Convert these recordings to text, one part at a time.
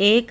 1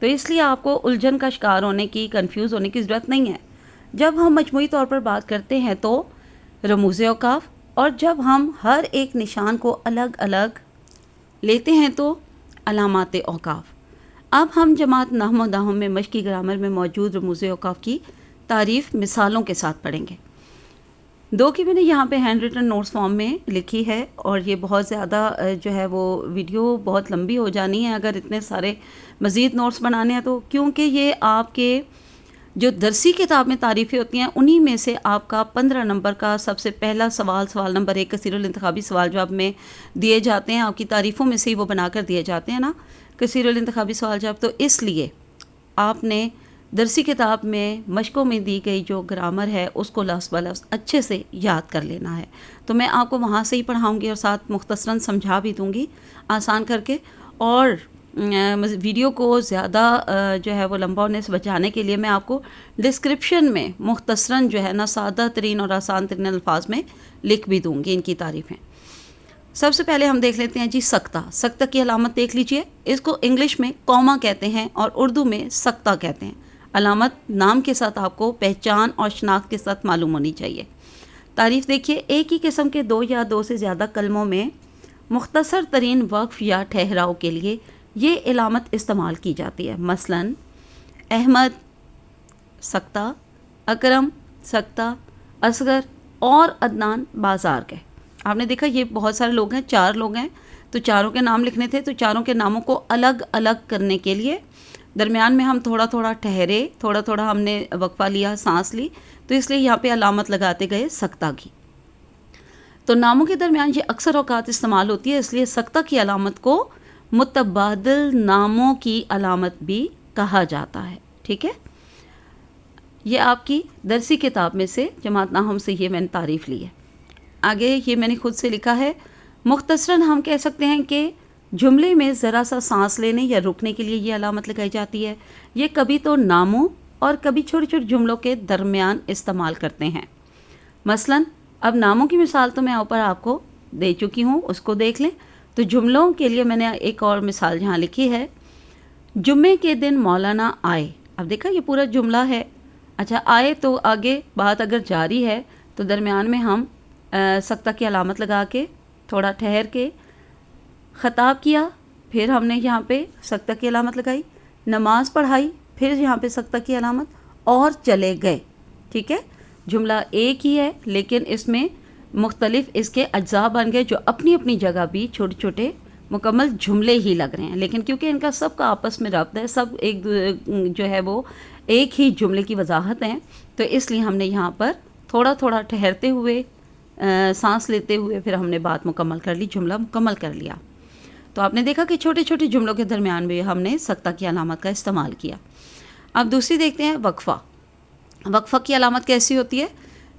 تو اس لیے آپ کو الجھن کا شکار ہونے کی، کنفیوز ہونے کی ضرورت نہیں ہے۔ جب ہم مجموعی طور پر بات کرتے ہیں تو رموز اوقاف، اور جب ہم ہر ایک نشان کو الگ الگ لیتے ہیں تو علامات اوقاف۔ اب ہم جماعت نحو و نحو میں مشقی گرامر میں موجود رموز اوقاف کی تعریف مثالوں کے ساتھ پڑھیں گے۔ دو کی میں نے یہاں پہ ہینڈ ریٹن نوٹس فارم میں لکھی ہے، اور یہ بہت زیادہ جو ہے وہ ویڈیو بہت لمبی ہو جانی ہے اگر اتنے سارے مزید نوٹس بنانے ہیں تو، کیونکہ یہ آپ کے جو درسی کتاب میں تعریفیں ہوتی ہیں انہی میں سے آپ کا 15 نمبر کا سب سے پہلا سوال نمبر 1 کثیر الانتخابی سوال جواب میں دیے جاتے ہیں، آپ کی تعریفوں میں سے ہی وہ بنا کر دیے جاتے ہیں نا کثیر الانتخابی سوال جواب۔ تو اس لیے آپ نے درسی کتاب میں مشقوں میں دی گئی جو گرامر ہے اس کو لفظ بلفظ اچھے سے یاد کر لینا ہے۔ تو میں آپ کو وہاں سے ہی پڑھاؤں گی اور ساتھ مختصراً سمجھا بھی دوں گی آسان کر کے، اور ویڈیو کو زیادہ جو ہے وہ لمبا ہونے سے بچانے کے لیے میں آپ کو ڈسکرپشن میں مختصراً جو ہے نا سادہ ترین اور آسان ترین الفاظ میں لکھ بھی دوں گی ان کی تعریفیں۔ سب سے پہلے ہم دیکھ لیتے ہیں جی سکتہ۔ سکتہ کی علامت دیکھ لیجئے، اس کو انگلش میں کوما کہتے ہیں اور اردو میں سکتہ کہتے ہیں۔ علامت نام کے ساتھ آپ کو پہچان اور شناخت کے ساتھ معلوم ہونی چاہیے۔ تعریف دیکھیے، ایک ہی قسم کے دو یا دو سے زیادہ کلموں میں مختصر ترین وقف یا ٹھہراؤ کے لیے یہ علامت استعمال کی جاتی ہے۔ مثلا احمد سکتہ، اکرم سکتہ، اصغر اور عدنان بازار گئے۔ آپ نے دیکھا یہ بہت سارے لوگ ہیں، 4 لوگ ہیں، تو چاروں کے نام لکھنے تھے، تو چاروں کے ناموں کو الگ الگ کرنے کے لیے درمیان میں ہم تھوڑا تھوڑا ٹھہرے، تھوڑا تھوڑا ہم نے وقفہ لیا، سانس لی، تو اس لیے یہاں پہ علامت لگاتے گئے سکتہ کی۔ تو ناموں کے درمیان یہ اکثر اوقات استعمال ہوتی ہے، اس لیے سکتہ کی علامت کو متبادل ناموں کی علامت بھی کہا جاتا ہے۔ ٹھیک ہے، یہ آپ کی درسی کتاب میں سے جماعت نحو سے یہ میں نے تعریف لی ہے۔ آگے یہ میں نے خود سے لکھا ہے، مختصراً ہم کہہ سکتے ہیں کہ جملے میں ذرا سا سانس لینے یا رکنے کے لیے یہ علامت لگائی جاتی ہے۔ یہ کبھی تو ناموں اور کبھی چھوٹے چھوٹے جملوں کے درمیان استعمال کرتے ہیں۔ مثلاً اب ناموں کی مثال تو میں اوپر آپ کو دے چکی ہوں، اس کو دیکھ لیں۔ تو جملوں کے لیے میں نے ایک اور مثال یہاں لکھی ہے، جمعے کے دن مولانا آئے۔ اب دیکھا یہ پورا جملہ ہے، اچھا آئے تو آگے بات اگر جاری ہے تو درمیان میں ہم سکتہ کی علامت لگا کے تھوڑا ٹھہر کے خطاب کیا، پھر ہم نے یہاں پہ سکتہ کی علامت لگائی، نماز پڑھائی، پھر یہاں پہ سکتہ کی علامت، اور چلے گئے۔ ٹھیک ہے، جملہ ایک ہی ہے لیکن اس میں مختلف اس کے اجزاء بن گئے جو اپنی اپنی جگہ بھی چھوٹے چھوٹے مکمل جملے ہی لگ رہے ہیں، لیکن کیونکہ ان کا سب کا آپس میں ربط ہے، سب ایک جو ہے وہ ایک ہی جملے کی وضاحت ہیں، تو اس لیے ہم نے یہاں پر تھوڑا تھوڑا ٹھہرتے ہوئے سانس لیتے ہوئے پھر ہم نے بات مکمل کر لی، جملہ مکمل کر لیا۔ تو آپ نے دیکھا کہ چھوٹے چھوٹے جملوں کے درمیان بھی ہم نے سکتہ کی علامت کا استعمال کیا۔ اب دوسری دیکھتے ہیں وقفہ۔ وقفہ کی علامت کیسی ہوتی ہے؟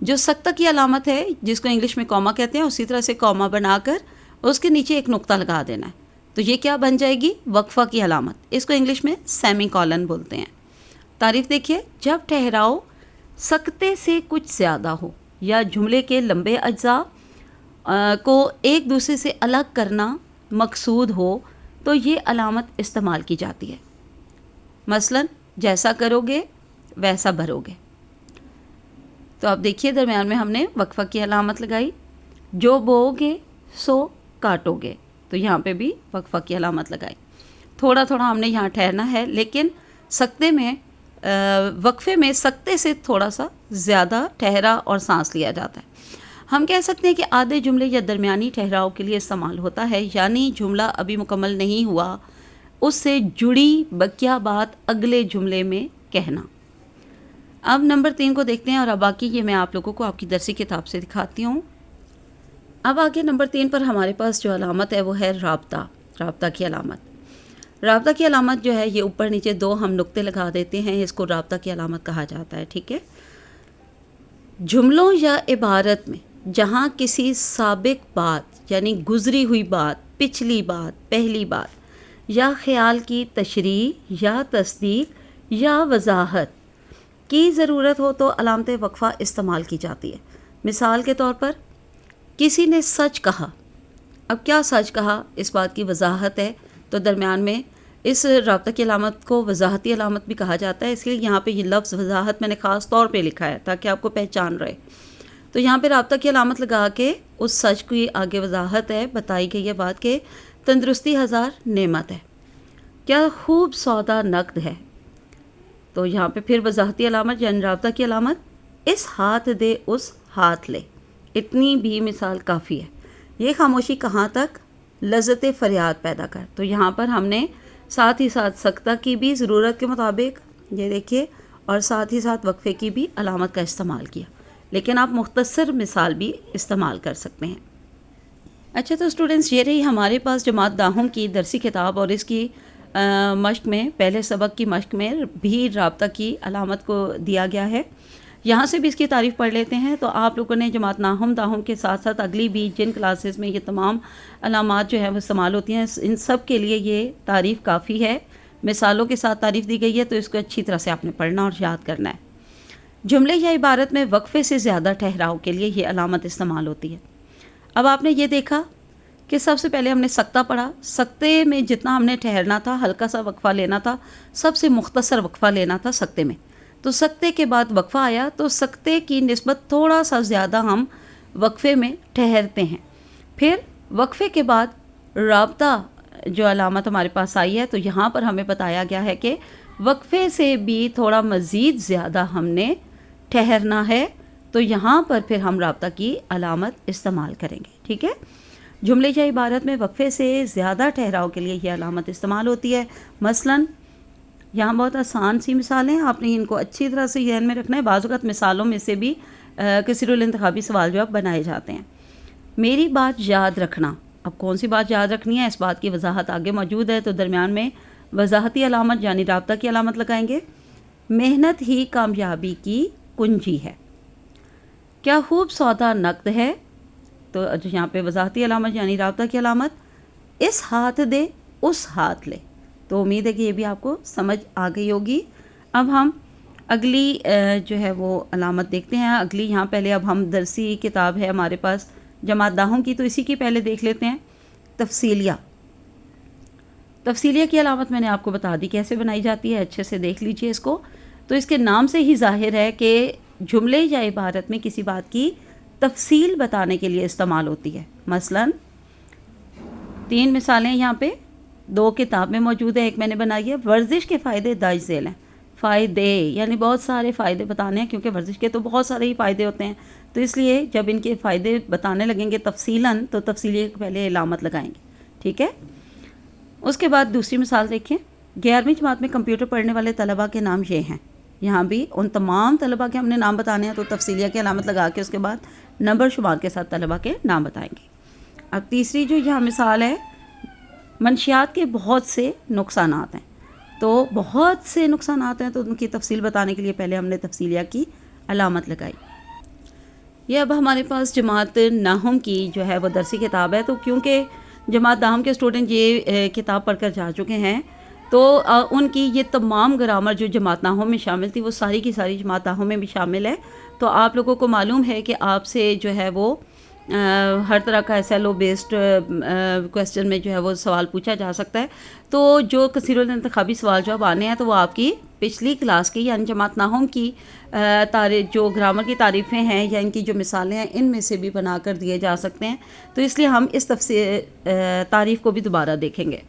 جو سکتہ کی علامت ہے جس کو انگلش میں کوما کہتے ہیں، اسی طرح سے کوما بنا کر اس کے نیچے ایک نقطہ لگا دینا ہے، تو یہ کیا بن جائے گی؟ وقفہ کی علامت۔ اس کو انگلش میں سیمی کولن بولتے ہیں۔ تعریف دیکھیے، جب ٹھہراؤ سکتے سے کچھ زیادہ ہو یا جملے کے لمبے اجزاء کو ایک دوسرے سے الگ کرنا مقصود ہو تو یہ علامت استعمال کی جاتی ہے۔ مثلا جیسا کرو گے ویسا بھرو گے۔ تو اب دیکھیے درمیان میں ہم نے وقفہ کی علامت لگائی، جو بوؤ گے سو کاٹو گے، تو یہاں پہ بھی وقفہ کی علامت لگائی۔ تھوڑا تھوڑا ہم نے یہاں ٹھہرنا ہے، لیکن سکتے میں وقفے میں سکتے سے تھوڑا سا زیادہ ٹھہرا اور سانس لیا جاتا ہے۔ ہم کہہ سکتے ہیں کہ آدھے جملے یا درمیانی ٹھہراؤ کے لیے استعمال ہوتا ہے، یعنی جملہ ابھی مکمل نہیں ہوا، اس سے جڑی بقیہ بات اگلے جملے میں کہنا۔ اب نمبر 3 کو دیکھتے ہیں، اور اب باقی یہ میں آپ لوگوں کو آپ کی درسی کتاب سے دکھاتی ہوں۔ اب آگے نمبر 3 پر ہمارے پاس جو علامت ہے وہ ہے رابطہ۔ رابطہ کی علامت، رابطہ کی علامت جو ہے یہ اوپر نیچے 2 ہم نقطے لگا دیتے ہیں، اس کو رابطہ کی علامت کہا جاتا ہے۔ ٹھیک ہے، جملوں یا عبارت میں جہاں کسی سابق بات یعنی گزری ہوئی بات، پچھلی بات، پہلی بات یا خیال کی تشریح یا تصدیق یا وضاحت کی ضرورت ہو تو علامت وقفہ استعمال کی جاتی ہے۔ مثال کے طور پر کسی نے سچ کہا، اب کیا سچ کہا، اس بات کی وضاحت ہے، تو درمیان میں اس رابطہ کی علامت کو وضاحتی علامت بھی کہا جاتا ہے، اس لیے یہاں پہ یہ لفظ وضاحت میں نے خاص طور پہ لکھا ہے تاکہ آپ کو پہچان رہے۔ تو یہاں پہ رابطہ کی علامت لگا کے اس سچ کی آگے وضاحت ہے، بتائی گئی ہے بات کہ تندرستی ہزار نعمت ہے، کیا خوب سودا نقد ہے۔ تو یہاں پہ پھر وضاحتی علامت یعنی رابطہ کی علامت، اس ہاتھ دے اس ہاتھ لے، اتنی بھی مثال کافی ہے، یہ خاموشی کہاں تک، لذت فریاد پیدا کر۔ تو یہاں پر ہم نے ساتھ ہی ساتھ سکتہ کی بھی ضرورت کے مطابق یہ دیکھیے، اور ساتھ ہی ساتھ وقفے کی بھی علامت کا استعمال کیا، لیکن آپ مختصر مثال بھی استعمال کر سکتے ہیں۔ اچھا، تو اسٹوڈنٹس یہ رہی ہمارے پاس جماعت داہم کی درسی کتاب، اور اس کی مشق میں پہلے سبق کی مشق میں بھی رابطہ کی علامت کو دیا گیا ہے۔ یہاں سے بھی اس کی تعریف پڑھ لیتے ہیں۔ تو آپ لوگوں نے جماعت داہم کے ساتھ ساتھ اگلی بھی جن کلاسز میں یہ تمام علامات جو ہیں وہ استعمال ہوتی ہیں، ان سب کے لیے یہ تعریف کافی ہے، مثالوں کے ساتھ تعریف دی گئی ہے، تو اس کو اچھی طرح سے آپ نے پڑھنا اور یاد کرنا ہے۔ جملے یا عبارت میں وقفے سے زیادہ ٹھہراؤ کے لیے یہ علامت استعمال ہوتی ہے۔ اب آپ نے یہ دیکھا کہ سب سے پہلے ہم نے سکتہ پڑھا، سکتے میں جتنا ہم نے ٹھہرنا تھا، ہلکا سا وقفہ لینا تھا، سب سے مختصر وقفہ لینا تھا سکتے میں، تو سکتے کے بعد وقفہ آیا، تو سکتے کی نسبت تھوڑا سا زیادہ ہم وقفے میں ٹھہرتے ہیں۔ پھر وقفے کے بعد رابطہ جو علامت ہمارے پاس آئی ہے، تو یہاں پر ہمیں بتایا گیا ہے کہ وقفے سے بھی تھوڑا مزید زیادہ ہم نے ٹھہرنا ہے، تو یہاں پر پھر ہم رابطہ کی علامت استعمال کریں گے، ٹھیک ہے۔ جملے یا عبارت میں وقفے سے زیادہ ٹھہراؤ کے لیے یہ علامت استعمال ہوتی ہے۔ مثلاً یہاں بہت آسان سی مثالیں، آپ نے ان کو اچھی طرح سے ذہن میں رکھنا ہے، بعض اوقات مثالوں میں سے بھی کثیر الانتخابی سوال جواب بنائے جاتے ہیں۔ میری بات یاد رکھنا، اب کون سی بات یاد رکھنی ہے، اس بات کی وضاحت آگے موجود ہے، تو درمیان میں وضاحتی علامت یعنی رابطہ کی علامت لگائیں گے۔ محنت ہی کامیابی کی کنجی ہے، کیا خوب سودا نقد ہے، تو یہاں پہ وضاحتی علامت یعنی رابطہ کی علامت، اس ہاتھ دے اس ہاتھ لے۔ تو امید ہے کہ یہ بھی آپ کو سمجھ آ گئی ہوگی۔ اب ہم اگلی جو ہے وہ علامت دیکھتے ہیں۔ اگلی یہاں پہلے اب ہم درسی کتاب ہے ہمارے پاس جماعت داہم کی، تو اسی کی پہلے دیکھ لیتے ہیں تفصیلیہ۔ تفصیلیہ کی علامت میں نے آپ کو بتا دی کیسے بنائی جاتی ہے، اچھے سے دیکھ لیجئے اس کو۔ تو اس کے نام سے ہی ظاہر ہے کہ جملے یا عبارت میں کسی بات کی تفصیل بتانے کے لیے استعمال ہوتی ہے۔ مثلاً 3 مثالیں یہاں پہ 2 کتاب میں موجود ہے، ایک میں نے بنائی ہے۔ ورزش کے فائدے درج ذیل ہیں، فائدے یعنی بہت سارے فائدے بتانے ہیں، کیونکہ ورزش کے تو بہت سارے ہی فائدے ہوتے ہیں، تو اس لیے جب ان کے فائدے بتانے لگیں گے تفصیلاً، تو تفصیلی پہلے علامت لگائیں گے، ٹھیک ہے۔ اس کے بعد دوسری مثال دیکھیں، 11ویں جماعت میں کمپیوٹر پڑھنے والے طلباء کے نام یہ ہیں۔ یہاں بھی ان تمام طلباء کے ہم نے نام بتانے ہیں، تو تفصیلیہ کی علامت لگا کے اس کے بعد نمبر شمار کے ساتھ طلباء کے نام بتائیں گے۔ اب تیسری جو یہاں مثال ہے، منشیات کے بہت سے نقصانات ہیں، تو بہت سے نقصانات ہیں، تو ان کی تفصیل بتانے کے لیے پہلے ہم نے تفصیلیہ کی علامت لگائی۔ یہ اب ہمارے پاس جماعت ناہم کی جو ہے وہ درسی کتاب ہے، تو کیونکہ جماعت ناہم کے اسٹوڈنٹ یہ کتاب پڑھ کر جا چکے ہیں، تو ان کی یہ تمام گرامر جو جماعت ناہم میں شامل تھی، وہ ساری کی ساری جماعت ناہم میں بھی شامل ہے۔ تو آپ لوگوں کو معلوم ہے کہ آپ سے جو ہے وہ ہر طرح کا SLO بیسڈ کویسچن میں جو ہے وہ سوال پوچھا جا سکتا ہے، تو جو کثیر الانتخابی سوال جواب آنے ہیں، تو وہ آپ کی پچھلی کلاس کی یعنی جماعت ناہم کی جو گرامر کی تعریفیں ہیں یا ان کی جو مثالیں ہیں، ان میں سے بھی بنا کر دیے جا سکتے ہیں، تو اس لیے ہم اس تعریف کو بھی دوبارہ دیکھیں گے۔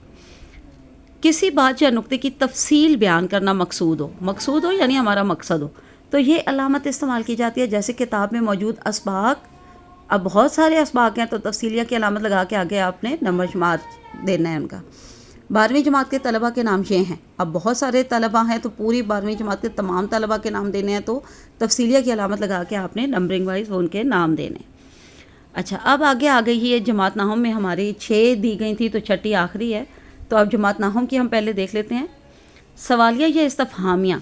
کسی بات یا نقطے کی تفصیل بیان کرنا مقصود ہو یعنی ہمارا مقصد ہو، تو یہ علامت استعمال کی جاتی ہے۔ جیسے کتاب میں موجود اسباق، اب بہت سارے اسباق ہیں، تو تفصیلیہ کی علامت لگا کے آگے آپ نے نمبر شمار دینا ہے ان کا۔ 12ویں جماعت کے طلباء کے نام یہ ہیں، اب بہت سارے طلباء ہیں، تو پوری 12ویں جماعت کے تمام طلباء کے نام دینے ہیں، تو تفصیلیہ کی علامت لگا کے آپ نے نمبرنگ وائز وہ ان کے نام دینے۔ اچھا، اب آگے آ گئی ہے جماعت ناہم میں ہماری 6 دی گئی تھی، تو 6ٹھی آخری ہے، تو اب جماعت ناہم کی ہم پہلے دیکھ لیتے ہیں۔ سوالیہ یا استفہامیہ،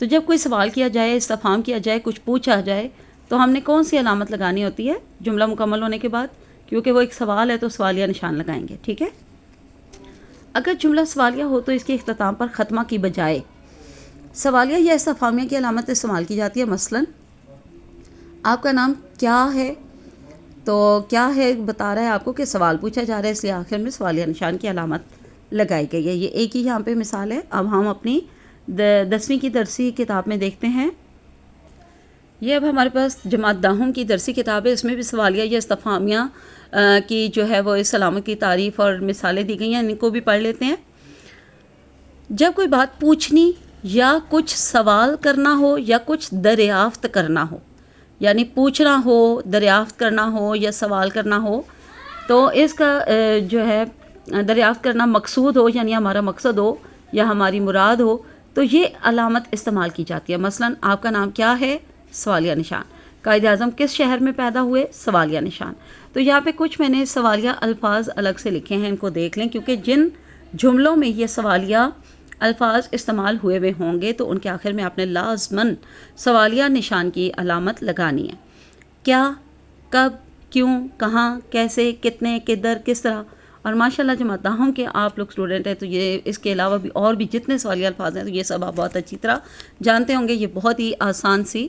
تو جب کوئی سوال کیا جائے، استفہام کیا جائے، کچھ پوچھا جائے، تو ہم نے کون سی علامت لگانی ہوتی ہے جملہ مکمل ہونے کے بعد؟ کیونکہ وہ ایک سوال ہے تو سوالیہ نشان لگائیں گے، ٹھیک ہے۔ اگر جملہ سوالیہ ہو تو اس کے اختتام پر ختمہ کی بجائے سوالیہ یا استفہامیہ کی علامت استعمال کی جاتی ہے۔ مثلاً آپ کا نام کیا ہے، تو کیا ہے بتا رہا ہے آپ کو کہ سوال پوچھا جا رہا ہے، اس لیے آخر میں سوالیہ نشان کی علامت لگائی گئی ہے۔ یہ ایک ہی یہاں پہ مثال ہے۔ اب ہم اپنی 10ویں کی درسی کتاب میں دیکھتے ہیں۔ یہ اب ہمارے پاس جماعت داہم کی درسی کتاب ہے، اس میں بھی سوالیہ یا استفہامیہ کی جو ہے وہ اس علامت کی تعریف اور مثالیں دی گئی ہیں، ان کو بھی پڑھ لیتے ہیں۔ جب کوئی بات پوچھنی یا کچھ سوال کرنا ہو یا کچھ دریافت کرنا ہو، یعنی پوچھنا ہو، دریافت کرنا ہو یا سوال کرنا ہو، تو اس کا جو ہے دریافت کرنا مقصود ہو، یعنی ہمارا مقصد ہو یا ہماری مراد ہو، تو یہ علامت استعمال کی جاتی ہے۔ مثلا آپ کا نام کیا ہے؟ سوالیہ نشان۔ قائد اعظم کس شہر میں پیدا ہوئے؟ سوالیہ نشان۔ تو یہاں پہ کچھ میں نے سوالیہ الفاظ الگ سے لکھے ہیں، ان کو دیکھ لیں، کیونکہ جن جملوں میں یہ سوالیہ الفاظ استعمال ہوئے ہوئے ہوں گے تو ان کے آخر میں آپ نے لازماً سوالیہ نشان کی علامت لگانی ہے۔ کیا، کب، کیوں، کہاں، کیسے، کتنے، کدھر، کس طرح۔ اور ماشاءاللہ جماعت داہم کے آپ لوگ اسٹوڈنٹ ہیں تو یہ اس کے علاوہ بھی اور بھی جتنے سوالیہ الفاظ ہیں تو یہ سب آپ بہت اچھی طرح جانتے ہوں گے۔ یہ بہت ہی آسان سی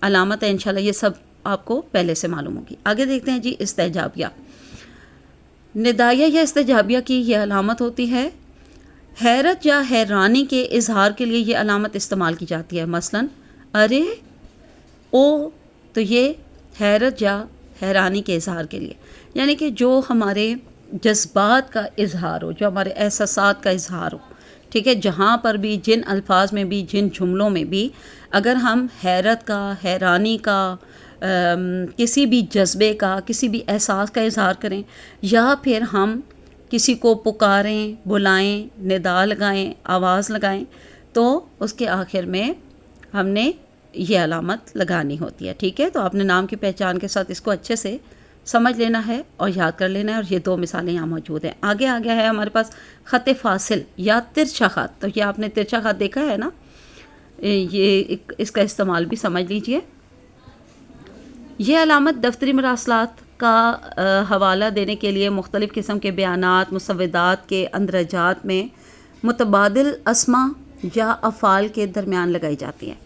علامت ہے، انشاءاللہ یہ سب آپ کو پہلے سے معلوم ہوگی۔ آگے دیکھتے ہیں جی، استعجابیہ۔ ندائیہ یا استعجابیہ کی یہ علامت ہوتی ہے۔ حیرت یا حیرانی کے اظہار کے لیے یہ علامت استعمال کی جاتی ہے۔ مثلاً ارے، او، تو یہ حیرت یا حیرانی کے اظہار کے لیے، یعنی کہ جو ہمارے جذبات کا اظہار ہو، جو ہمارے احساسات کا اظہار ہو، ٹھیک ہے، جہاں پر بھی، جن الفاظ میں بھی، جن جملوں میں بھی اگر ہم حیرت کا، حیرانی کا، کسی بھی جذبے کا، کسی بھی احساس کا اظہار کریں، یا پھر ہم کسی کو پکاریں، بلائیں، ندا لگائیں، آواز لگائیں، تو اس کے آخر میں ہم نے یہ علامت لگانی ہوتی ہے، ٹھیک ہے۔ تو آپ نے نام کی پہچان کے ساتھ اس کو اچھے سے سمجھ لینا ہے اور یاد کر لینا ہے، اور یہ دو مثالیں یہاں موجود ہیں۔ آگے آ گیا ہے ہمارے پاس خط فاصل یا ترچھا خط۔ تو یہ آپ نے ترچھا خط دیکھا ہے نا، یہ اس کا استعمال بھی سمجھ لیجئے۔ یہ علامت دفتری مراسلات کا حوالہ دینے کے لیے مختلف قسم کے بیانات، مسودات کے اندراجات میں متبادل اسما یا افعال کے درمیان لگائی جاتی ہیں۔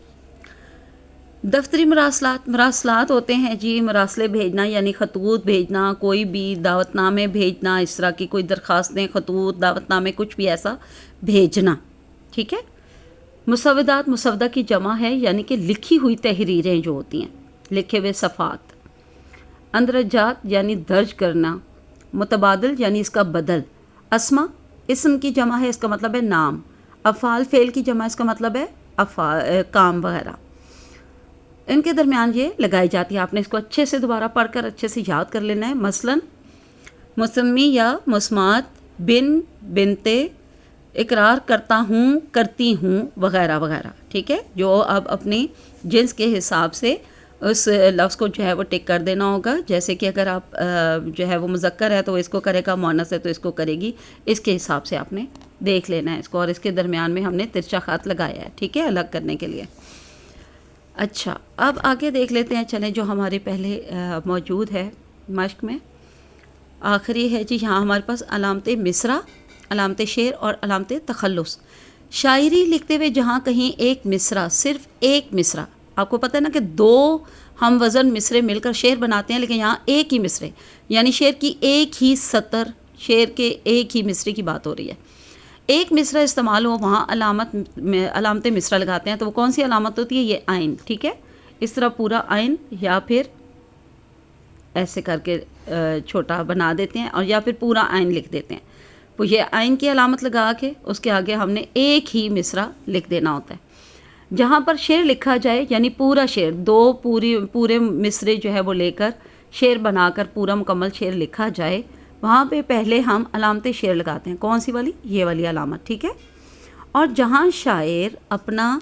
دفتری مراسلات ہوتے ہیں جی، مراسلے بھیجنا یعنی خطوط بھیجنا، کوئی بھی دعوت نامے بھیجنا، اس طرح کی کوئی درخواستیں، خطوط، دعوت نامے، کچھ بھی ایسا بھیجنا، ٹھیک ہے۔ مسودات مسودہ کی جمع ہے، یعنی کہ لکھی ہوئی تحریریں جو ہوتی ہیں، لکھے ہوئے صفحات۔ اندرجات یعنی درج کرنا۔ متبادل یعنی اس کا بدل۔ اسما اسم کی جمع ہے، اس کا مطلب ہے نام۔ افعال فعل کی جمع، اس کا مطلب ہے کام وغیرہ۔ ان کے درمیان یہ لگائی جاتی ہے۔ آپ نے اس کو اچھے سے دوبارہ پڑھ کر اچھے سے یاد کر لینا ہے۔ مثلاً مسمی یا مسمات، بن، بنتے، اقرار کرتا ہوں، کرتی ہوں، وغیرہ وغیرہ، ٹھیک ہے۔ جو اب اپنی جنس کے حساب سے اس لفظ کو جو ہے وہ ٹک کر دینا ہوگا، جیسے کہ اگر آپ جو ہے وہ مذکر ہے تو اس کو کرے گا، مؤنث ہے تو اس کو کرے گی، اس کے حساب سے آپ نے دیکھ لینا ہے اس کو، اور اس کے درمیان میں ہم نے ترچھا خط لگایا ہے، ٹھیک ہے، الگ کرنے کے لیے۔ اچھا، اب آگے دیکھ لیتے ہیں، چلیں جو ہمارے پہلے موجود ہے مشق میں، آخری ہے جی یہاں ہمارے پاس علامت مصرع، علامت شعر اور علامت تخلص۔ شاعری لکھتے ہوئے جہاں کہیں ایک مصرع، صرف ایک مصرع، آپ کو پتہ ہے نا کہ دو ہم وزن مصرے مل کر شعر بناتے ہیں، لیکن یہاں ایک ہی مصرے، یعنی شعر کی ایک ہی سطر، شعر کے ایک ہی مصرے کی بات ہو رہی ہے، ایک مصرع استعمال ہو، وہاں علامت مصرع لگاتے ہیں۔ تو وہ کون سی علامت ہوتی ہے؟ یہ عین، ٹھیک ہے، اس طرح پورا عین، یا پھر ایسے کر کے چھوٹا بنا دیتے ہیں، اور یا پھر پورا عین لکھ دیتے ہیں۔ وہ یہ عین کی علامت لگا کے اس کے آگے ہم نے ایک ہی مصرع لکھ دینا ہوتا ہے۔ جہاں پر شعر لکھا جائے، یعنی پورا شعر، پورے مصرے جو ہے وہ لے کر شعر بنا کر پورا مکمل شعر لکھا جائے، وہاں پہ پہلے ہم علامت شعر لگاتے ہیں۔ کون سی والی؟ یہ والی علامت، ٹھیک ہے۔ اور جہاں شاعر اپنا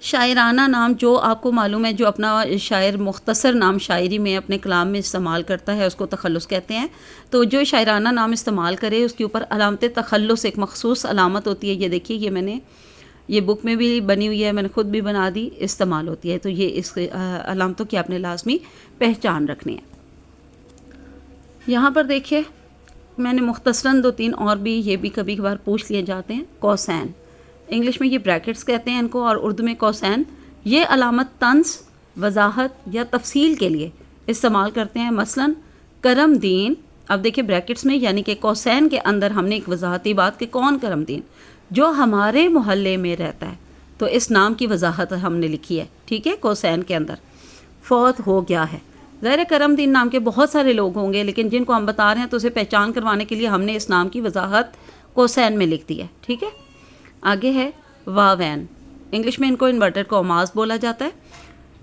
شاعرانہ نام، جو آپ کو معلوم ہے، جو اپنا شاعر مختصر نام شاعری میں اپنے کلام میں استعمال کرتا ہے، اس کو تخلص کہتے ہیں۔ تو جو شاعرانہ نام استعمال کرے اس کے اوپر علامت تخلص، ایک مخصوص علامت ہوتی ہے، یہ دیکھیے، یہ میں نے یہ بک میں بھی بنی ہوئی ہے، میں نے خود بھی بنا دی، استعمال ہوتی ہے۔ تو یہ اس علامتوں کی آپ نے لازمی پہچان رکھنی ہے۔ یہاں پر دیکھیے میں نے مختصراً 2-3 اور بھی، یہ بھی کبھی کبھار پوچھ لیے جاتے ہیں۔ کوسین، انگلش میں یہ بریکٹس کہتے ہیں ان کو، اور اردو میں کوسین، یہ علامت طنز، وضاحت یا تفصیل کے لیے استعمال کرتے ہیں۔ مثلاً کرم دین اب دیکھیں بریکٹس میں یعنی کہ کوسین کے اندر ہم نے ایک وضاحتی بات کہ کون کرم دین، جو ہمارے محلے میں رہتا ہے، تو اس نام کی وضاحت ہم نے لکھی ہے، ٹھیک ہے، کوسین کے اندر فوت ہو گیا ہے۔ ظاہر کرم دین نام کے بہت سارے لوگ ہوں گے، لیکن جن کو ہم بتا رہے ہیں تو اسے پہچان کروانے کے لیے ہم نے اس نام کی وضاحت کوسین میں لکھ دی ہے، ٹھیک ہے۔ آگے ہے واوین، انگلش میں ان کو انورٹڈ کاماز بولا جاتا ہے،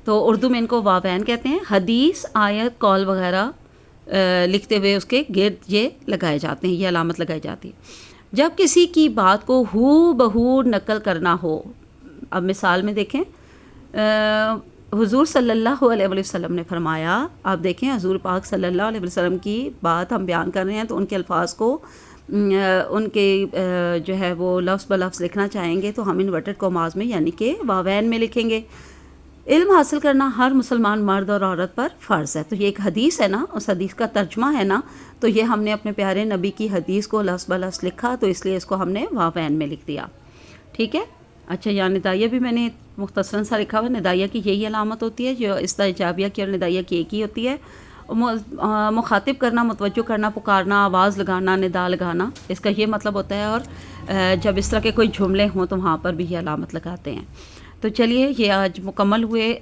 تو اردو میں ان کو واوین کہتے ہیں۔ حدیث، آیت، قول وغیرہ لکھتے ہوئے اس کے گرد یہ لگائے جاتے ہیں، یہ علامت لگائی جاتی ہے۔ جب کسی کی بات کو ہو بہو نقل کرنا ہو، اب مثال میں دیکھیں، حضور صلی اللہ علیہ وسلم نے فرمایا، آپ دیکھیں حضور پاک صلی اللہ علیہ وسلم کی بات ہم بیان کر رہے ہیں تو ان کے الفاظ کو ان کے جو ہے وہ لفظ بلفظ لکھنا چاہیں گے تو ہم انورٹڈ کاماز میں یعنی کہ واوین میں لکھیں گے۔ علم حاصل کرنا ہر مسلمان مرد اور عورت پر فرض ہے، تو یہ ایک حدیث ہے نا، اس حدیث کا ترجمہ ہے نا، تو یہ ہم نے اپنے پیارے نبی کی حدیث کو لفظ بلفظ لکھا تو اس لیے اس کو ہم نے واوین میں لکھ دیا، ٹھیک ہے۔ اچھا، یا ندائیہ بھی میں نے مختصراً سا لکھا ہوا ہے، ندائیہ کی یہی علامت ہوتی ہے جو استعجابیہ کی اور ندائیہ کی ایک ہی ہوتی ہے۔ مخاطب کرنا، متوجہ کرنا، پکارنا، آواز لگانا، ندا لگانا، اس کا یہ مطلب ہوتا ہے، اور جب اس طرح کے کوئی جملے ہوں تو وہاں پر بھی یہ علامت لگاتے ہیں۔ تو چلیے یہ آج مکمل ہوئے،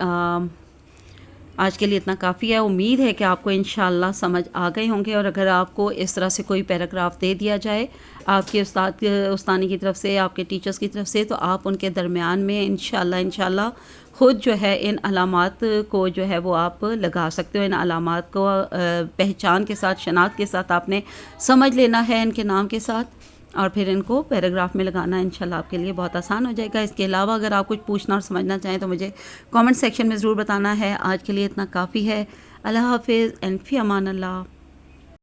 آج کے لیے اتنا کافی ہے۔ امید ہے کہ آپ کو انشاءاللہ سمجھ آ گئے ہوں گے، اور اگر آپ کو اس طرح سے کوئی پیراگراف دے دیا جائے آپ کے استانی کی طرف سے، آپ کے ٹیچرز کی طرف سے، تو آپ ان کے درمیان میں انشاءاللہ خود جو ہے ان علامات کو جو ہے وہ آپ لگا سکتے ہو۔ ان علامات کو پہچان کے ساتھ، شناخت کے ساتھ آپ نے سمجھ لینا ہے ان کے نام کے ساتھ، اور پھر ان کو پیراگراف میں لگانا انشاءاللہ آپ کے لیے بہت آسان ہو جائے گا۔ اس کے علاوہ اگر آپ کچھ پوچھنا اور سمجھنا چاہیں تو مجھے کامنٹ سیکشن میں ضرور بتانا ہے۔ آج کے لیے اتنا کافی ہے۔ اللہ حافظ، اینڈ فی امان اللہ۔